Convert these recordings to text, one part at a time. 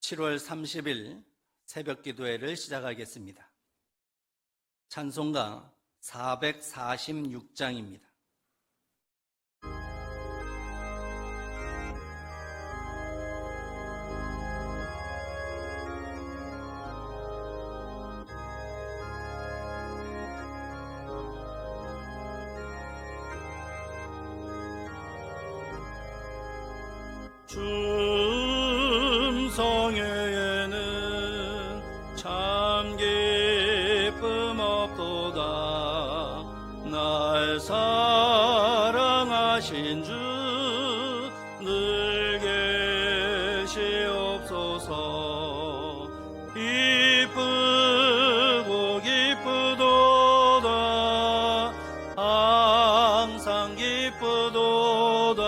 7월 30일 새벽기도회를 시작하겠습니다. 찬송가 446장입니다. 충성회에는 참 기쁨 없도다. 날 사랑하신 주 늘 계시옵소서. 기쁘고 기쁘도다. 항상 기쁘도다.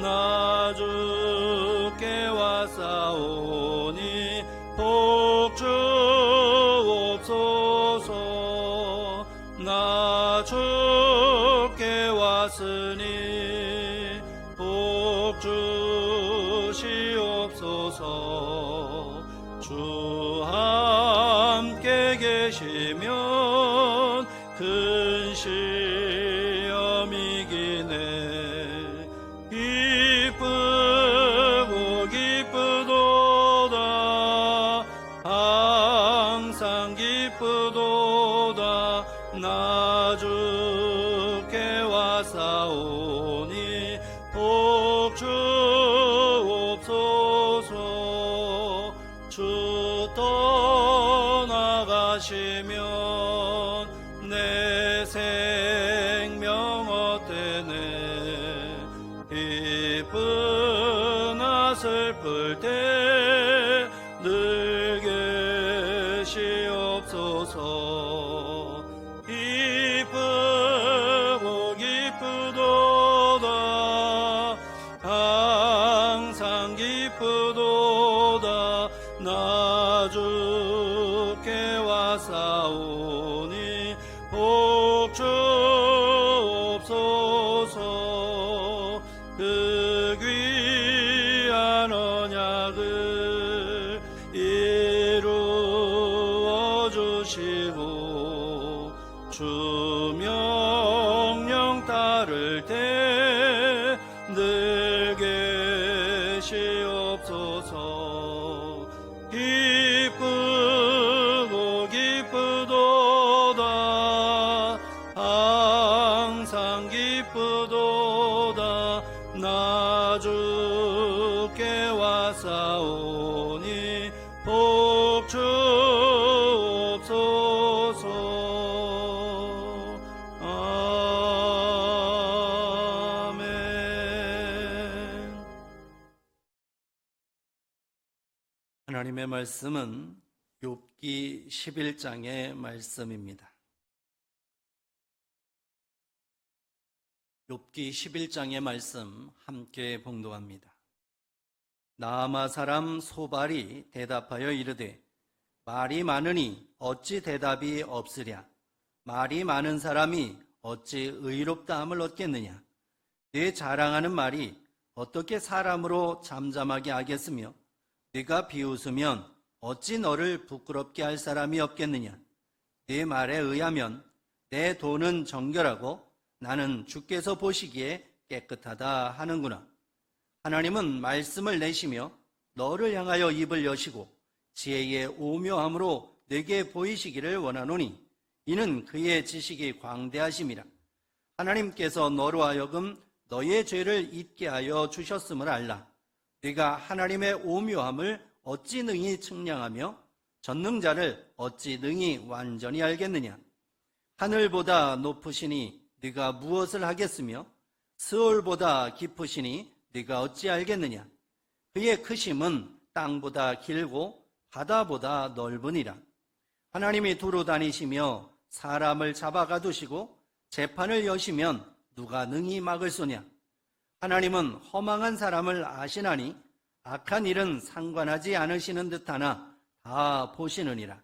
나 주께 왔사오니 복주옵소서. 나 주께 왔으니 복주시옵소서. 주 함께 계시면 큰 시험이기네. 기쁘고 기쁘도다. 항상 기쁘도다. 나 주께 왔사오니 복주옵소서. 주 떠나가시면 내 생명 어때네. 기쁘나 슬플 때 늘 계시옵소서. 기쁘고 기쁘도다. 항상 기쁘도다. 나 주께 왔사오니 복주옵소서. 그 귀한 언약을 이루어 주시고 주 명령 따를 때 늘 계시옵소서. 기쁘고 기쁘도다. 항상 기쁘도다. 나 주께 왔사오니 복주옵소서. 아멘. 하나님의 말씀은 욥기 11장의 말씀입니다. 욥기 11장의 말씀 함께 봉독합니다. 나아마 사람 소발이 대답하여 이르되 말이 많으니 어찌 대답이 없으랴. 말이 많은 사람이 어찌 의롭다함을 얻겠느냐. 내 자랑하는 말이 어떻게 사람으로 잠잠하게 하겠으며 네가 비웃으면 어찌 너를 부끄럽게 할 사람이 없겠느냐. 네 말에 의하면 내 돈은 정결하고 나는 주께서 보시기에 깨끗하다 하는구나. 하나님은 말씀을 내시며 너를 향하여 입을 여시고 지혜의 오묘함으로 내게 보이시기를 원하노니 이는 그의 지식이 광대하심이라. 하나님께서 너로 하여금 너의 죄를 잊게 하여 주셨음을 알라. 네가 하나님의 오묘함을 어찌 능히 측량하며 전능자를 어찌 능히 완전히 알겠느냐. 하늘보다 높으시니 네가 무엇을 하겠으며 스올보다 깊으시니 네가 어찌 알겠느냐. 그의 크심은 땅보다 길고 바다보다 넓으니라. 하나님이 두루 다니시며 사람을 잡아가두시고 재판을 여시면 누가 능히 막을 소냐. 하나님은 허망한 사람을 아시나니 악한 일은 상관하지 않으시는 듯하나 다 보시느니라.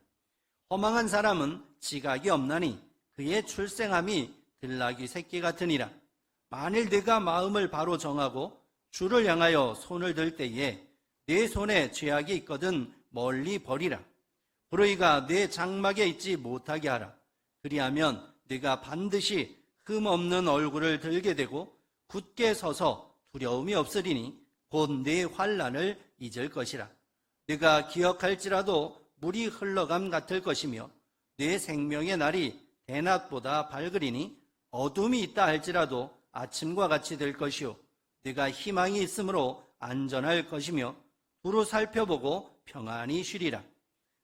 허망한 사람은 지각이 없나니 그의 출생함이 들나귀 새끼 같으니라. 만일 네가 마음을 바로 정하고 주를 향하여 손을 들 때에 내 손에 죄악이 있거든 멀리 버리라. 불의가 내 장막에 있지 못하게 하라. 그리하면 네가 반드시 흠 없는 얼굴을 들게 되고 굳게 서서 두려움이 없으리니 곧 네 환난을 잊을 것이라. 네가 기억할지라도 물이 흘러감 같을 것이며 네 생명의 날이 대낮보다 밝으리니 어둠이 있다 할지라도 아침과 같이 될 것이요 네가 희망이 있으므로 안전할 것이며 두루 살펴보고 평안히 쉬리라.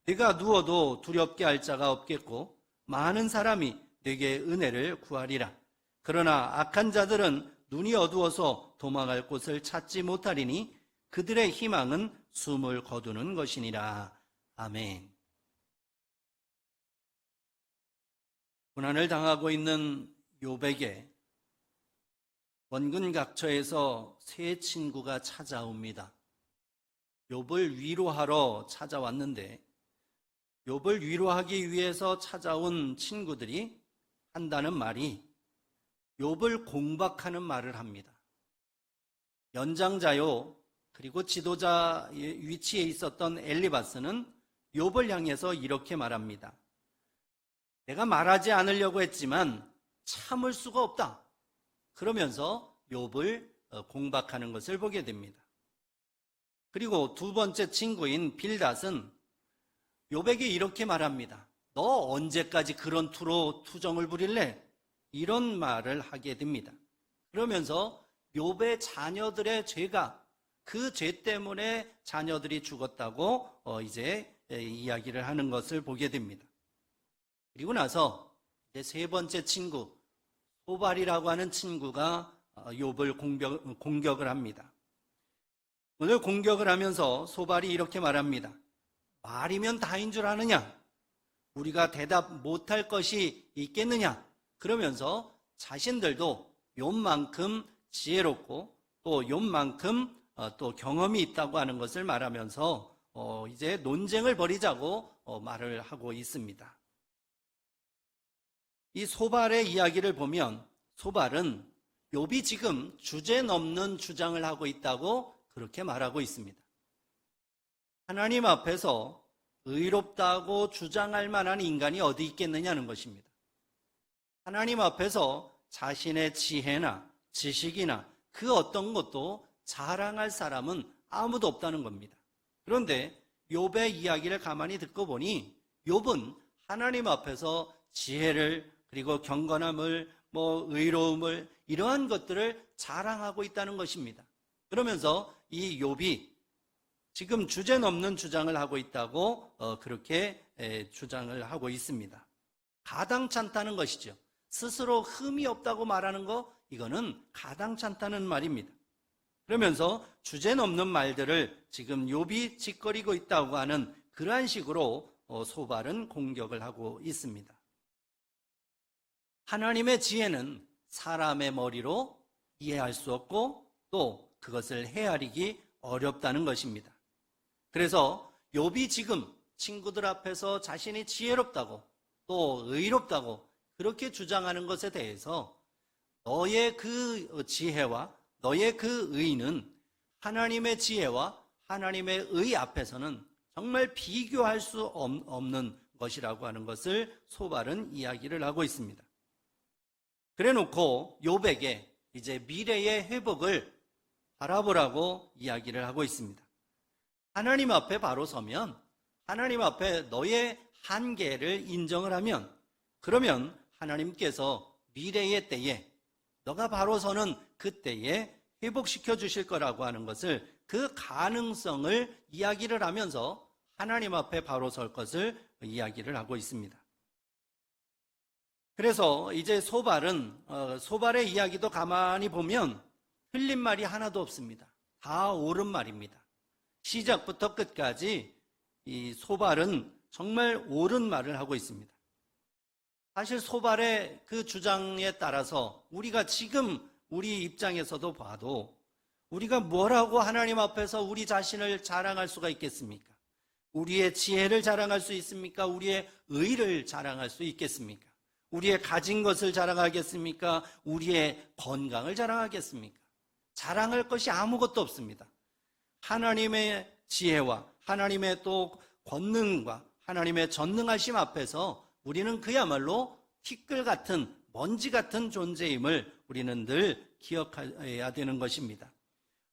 네가 누워도 두렵게 할 자가 없겠고 많은 사람이 네게 은혜를 구하리라. 그러나 악한 자들은 눈이 어두워서 도망할 곳을 찾지 못하리니 그들의 희망은 숨을 거두는 것이니라. 아멘. 고난을 당하고 있는 욥에게 원근각처에서 세 친구가 찾아옵니다. 욥을 위로하러 찾아왔는데 욥을 위로하기 위해서 찾아온 친구들이 한다는 말이 욥을 공박하는 말을 합니다. 연장자요 그리고 지도자의 위치에 있었던 엘리바스는 욥을 향해서 이렇게 말합니다. 내가 말하지 않으려고 했지만 참을 수가 없다. 그러면서 욥을 공박하는 것을 보게 됩니다. 그리고 두 번째 친구인 빌닷은 욥에게 이렇게 말합니다. 너 언제까지 그런 투로 투정을 부릴래? 이런 말을 하게 됩니다. 그러면서 욥의 자녀들의 죄가 그 죄 때문에 자녀들이 죽었다고 이제 이야기를 하는 것을 보게 됩니다. 그리고 나서 이제 세 번째 친구 소발이라고 하는 친구가 욥을 공격을 합니다. 오늘 공격을 하면서 소발이 이렇게 말합니다. 말이면 다인 줄 아느냐? 우리가 대답 못할 것이 있겠느냐? 그러면서 자신들도 욥만큼 지혜롭고 또 욥만큼 또 경험이 있다고 하는 것을 말하면서 이제 논쟁을 벌이자고 말을 하고 있습니다. 이 소발의 이야기를 보면 소발은 욥이 지금 주제넘는 주장을 하고 있다고 그렇게 말하고 있습니다. 하나님 앞에서 의롭다고 주장할 만한 인간이 어디 있겠느냐는 것입니다. 하나님 앞에서 자신의 지혜나 지식이나 그 어떤 것도 자랑할 사람은 아무도 없다는 겁니다. 그런데 욥의 이야기를 가만히 듣고 보니 욥은 하나님 앞에서 지혜를 그리고 경건함을 의로움을 이러한 것들을 자랑하고 있다는 것입니다. 그러면서 이 욥이 지금 주제넘는 주장을 하고 있다고 그렇게 주장을 하고 있습니다. 가당찮다는 것이죠. 스스로 흠이 없다고 말하는 거 이거는 가당찮다는 말입니다. 그러면서 주제넘는 말들을 지금 욥이 짓거리고 있다고 하는 그러한 식으로 소발은 공격을 하고 있습니다. 하나님의 지혜는 사람의 머리로 이해할 수 없고 또 그것을 헤아리기 어렵다는 것입니다. 그래서 욥이 지금 친구들 앞에서 자신이 지혜롭다고 또 의롭다고 그렇게 주장하는 것에 대해서 너의 그 지혜와 너의 그 의는 하나님의 지혜와 하나님의 의 앞에서는 정말 비교할 수 없는 것이라고 하는 것을 소발은 이야기를 하고 있습니다. 그래놓고 욥에게 이제 미래의 회복을 바라보라고 이야기를 하고 있습니다. 하나님 앞에 바로 서면 하나님 앞에 너의 한계를 인정을 하면 그러면 하나님께서 미래의 때에 너가 바로 서는 그때에 회복시켜 주실 거라고 하는 것을 그 가능성을 이야기를 하면서 하나님 앞에 바로 설 것을 이야기를 하고 있습니다. 그래서 이제 소발의 이야기도 가만히 보면 틀린 말이 하나도 없습니다. 다 옳은 말입니다. 시작부터 끝까지 이 소발은 정말 옳은 말을 하고 있습니다. 사실 소발의 그 주장에 따라서 우리가 지금 우리 입장에서도 봐도 우리가 뭐라고 하나님 앞에서 우리 자신을 자랑할 수가 있겠습니까? 우리의 지혜를 자랑할 수 있습니까? 우리의 의를 자랑할 수 있겠습니까? 우리의 가진 것을 자랑하겠습니까? 우리의 건강을 자랑하겠습니까? 자랑할 것이 아무것도 없습니다. 하나님의 지혜와 하나님의 또 권능과 하나님의 전능하심 앞에서 우리는 그야말로 티끌 같은 먼지 같은 존재임을 우리는 늘 기억해야 되는 것입니다.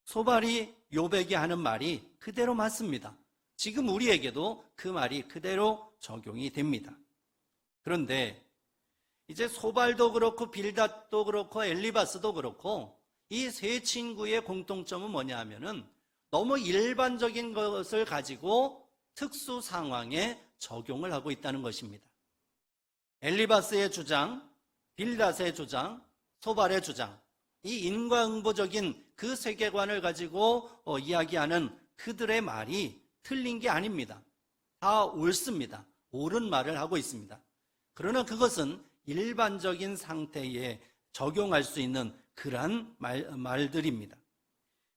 소발이 욥에게 하는 말이 그대로 맞습니다. 지금 우리에게도 그 말이 그대로 적용이 됩니다. 그런데 이제 소발도 그렇고 빌닷도 그렇고 엘리바스도 그렇고 이 세 친구의 공통점은 뭐냐 하면은 너무 일반적인 것을 가지고 특수 상황에 적용을 하고 있다는 것입니다. 엘리바스의 주장, 빌닷의 주장, 소발의 주장, 이 인과응보적인 그 세계관을 가지고 이야기하는 그들의 말이 틀린 게 아닙니다. 다 옳습니다. 옳은 말을 하고 있습니다. 그러나 그것은 일반적인 상태에 적용할 수 있는 그러한 말들입니다.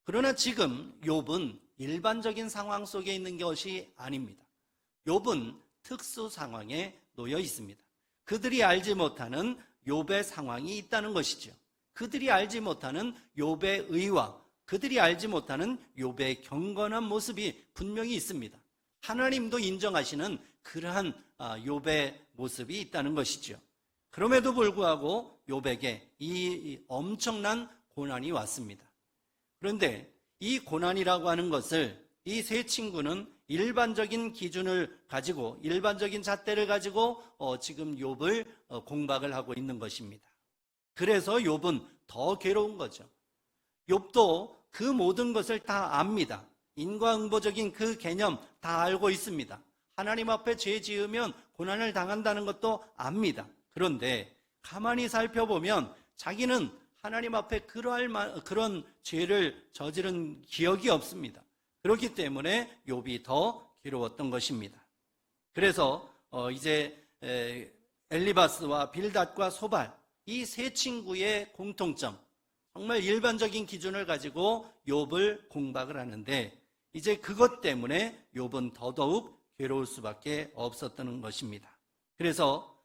그러나 지금 욥은 일반적인 상황 속에 있는 것이 아닙니다. 욥은 특수 상황에 놓여 있습니다. 그들이 알지 못하는 욥의 상황이 있다는 것이죠. 그들이 알지 못하는 욥의 의와 그들이 알지 못하는 욥의 경건한 모습이 분명히 있습니다. 하나님도 인정하시는 그러한 욥의 모습이 있다는 것이죠. 그럼에도 불구하고 욥에게 이 엄청난 고난이 왔습니다. 그런데 이 고난이라고 하는 것을 이 세 친구는 일반적인 기준을 가지고 일반적인 잣대를 가지고 지금 욥을 공박을 하고 있는 것입니다. 그래서 욥은 더 괴로운 거죠. 욥도 그 모든 것을 다 압니다. 인과응보적인 그 개념 다 알고 있습니다. 하나님 앞에 죄 지으면 고난을 당한다는 것도 압니다. 그런데 가만히 살펴보면 자기는 하나님 앞에 그런 죄를 저지른 기억이 없습니다. 그렇기 때문에 욥이 더 괴로웠던 것입니다. 그래서 이제 엘리바스와 빌닷과 소발 이 세 친구의 공통점, 정말 일반적인 기준을 가지고 욥을 공박을 하는데 이제 그것 때문에 욥은 더더욱 괴로울 수밖에 없었다는 것입니다. 그래서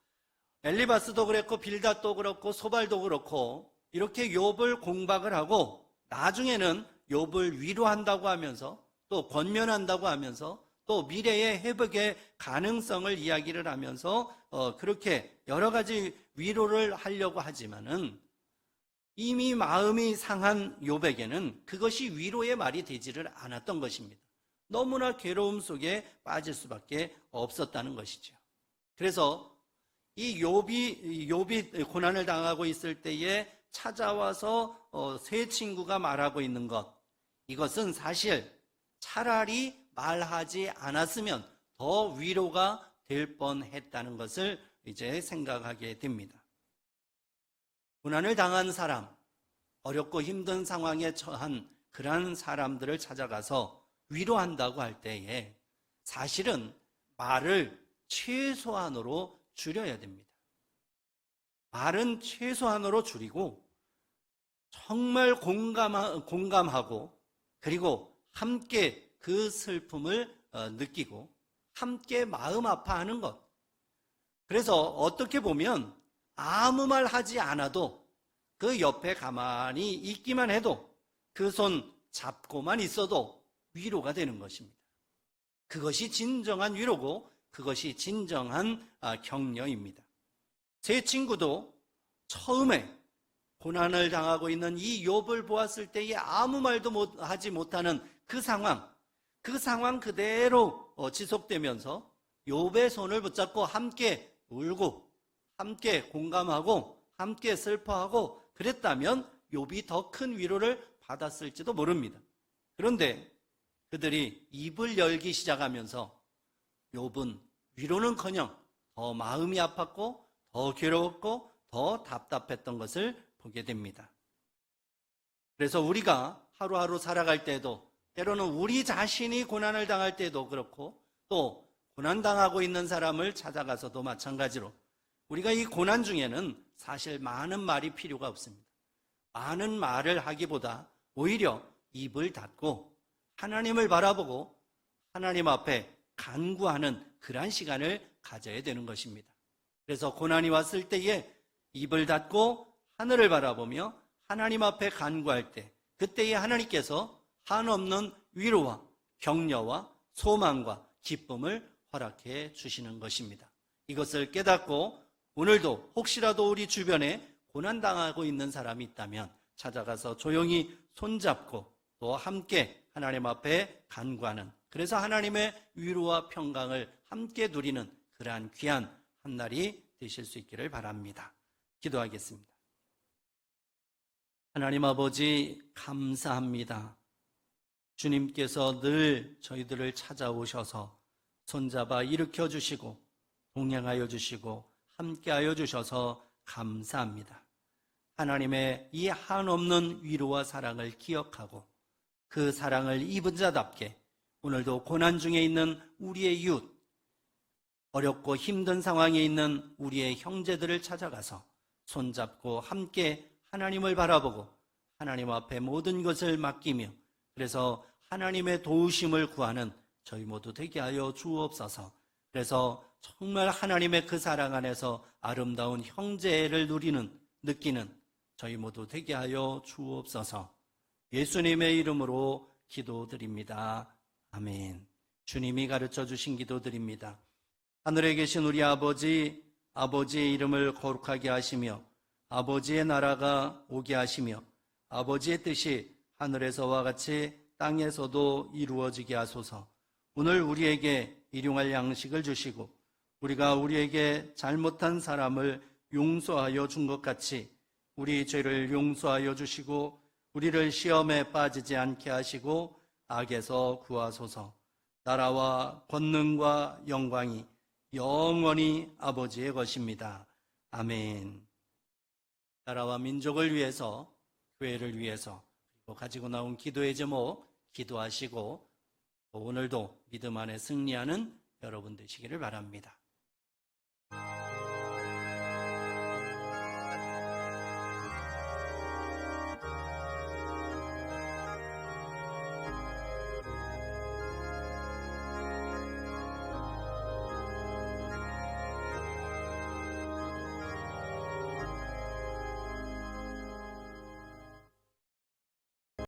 엘리바스도 그랬고 빌닷도 그렇고 소발도 그렇고 이렇게 욥을 공박을 하고 나중에는 욥을 위로한다고 하면서 또 권면한다고 하면서 또 미래의 회복의 가능성을 이야기를 하면서 그렇게 여러 가지 위로를 하려고 하지만은 이미 마음이 상한 욥에게는 그것이 위로의 말이 되지를 않았던 것입니다. 너무나 괴로움 속에 빠질 수밖에 없었다는 것이죠. 그래서 이 욥이 고난을 당하고 있을 때에 찾아와서 세 친구가 말하고 있는 것, 이것은 사실 차라리 말하지 않았으면 더 위로가 될 뻔했다는 것을 이제 생각하게 됩니다. 고난을 당한 사람, 어렵고 힘든 상황에 처한 그러한 사람들을 찾아가서 위로한다고 할 때에 사실은 말을 최소한으로 줄여야 됩니다. 말은 최소한으로 줄이고 정말 공감하고 그리고 함께 그 슬픔을 느끼고 함께 마음 아파하는 것. 그래서 어떻게 보면 아무 말 하지 않아도 그 옆에 가만히 있기만 해도 그 손 잡고만 있어도 위로가 되는 것입니다. 그것이 진정한 위로고 그것이 진정한 격려입니다. 제 친구도 처음에 고난을 당하고 있는 이 욥을 보았을 때에 아무 말도 하지 못하는 그 상황 그대로 지속되면서 욥의 손을 붙잡고 함께 울고 함께 공감하고 함께 슬퍼하고 그랬다면 욥이 더 큰 위로를 받았을지도 모릅니다. 그런데 그들이 입을 열기 시작하면서 욥은 위로는커녕 더 마음이 아팠고 더 괴로웠고 더 답답했던 것을 보게 됩니다. 그래서 우리가 하루하루 살아갈 때도 때로는 우리 자신이 고난을 당할 때도 그렇고 또 고난당하고 있는 사람을 찾아가서도 마찬가지로 우리가 이 고난 중에는 사실 많은 말이 필요가 없습니다. 많은 말을 하기보다 오히려 입을 닫고 하나님을 바라보고 하나님 앞에 간구하는 그러한 시간을 가져야 되는 것입니다. 그래서 고난이 왔을 때에 입을 닫고 하늘을 바라보며 하나님 앞에 간구할 때 그때에 하나님께서 한없는 위로와 격려와 소망과 기쁨을 허락해 주시는 것입니다. 이것을 깨닫고 오늘도 혹시라도 우리 주변에 고난당하고 있는 사람이 있다면 찾아가서 조용히 손잡고 또 함께 하나님 앞에 간구하는, 그래서 하나님의 위로와 평강을 함께 누리는 그러한 귀한 한 날이 되실 수 있기를 바랍니다. 기도하겠습니다. 하나님 아버지, 감사합니다. 주님께서 늘 저희들을 찾아오셔서 손잡아 일으켜 주시고 동행하여 주시고 함께하여 주셔서 감사합니다. 하나님의 이 한없는 위로와 사랑을 기억하고 그 사랑을 입은 자답게 오늘도 고난 중에 있는 우리의 이웃, 어렵고 힘든 상황에 있는 우리의 형제들을 찾아가서 손잡고 함께 하나님을 바라보고 하나님 앞에 모든 것을 맡기며 그래서 하나님의 도우심을 구하는 저희 모두 되게 하여 주옵소서. 그래서 정말 하나님의 그 사랑 안에서 아름다운 형제를 느끼는 저희 모두 되게 하여 주옵소서. 예수님의 이름으로 기도드립니다. 아멘. 주님이 가르쳐 주신 기도드립니다. 하늘에 계신 우리 아버지, 아버지의 이름을 거룩하게 하시며 아버지의 나라가 오게 하시며 아버지의 뜻이 하늘에서와 같이 땅에서도 이루어지게 하소서. 오늘 우리에게 일용할 양식을 주시고 우리가 우리에게 잘못한 사람을 용서하여 준 것 같이 우리 죄를 용서하여 주시고 우리를 시험에 빠지지 않게 하시고 악에서 구하소서. 나라와 권능과 영광이 영원히 아버지의 것입니다. 아멘. 나라와 민족을 위해서, 교회를 위해서, 그리고 가지고 나온 기도의 제목 기도하시고 오늘도 믿음 안에 승리하는 여러분 되시기를 바랍니다.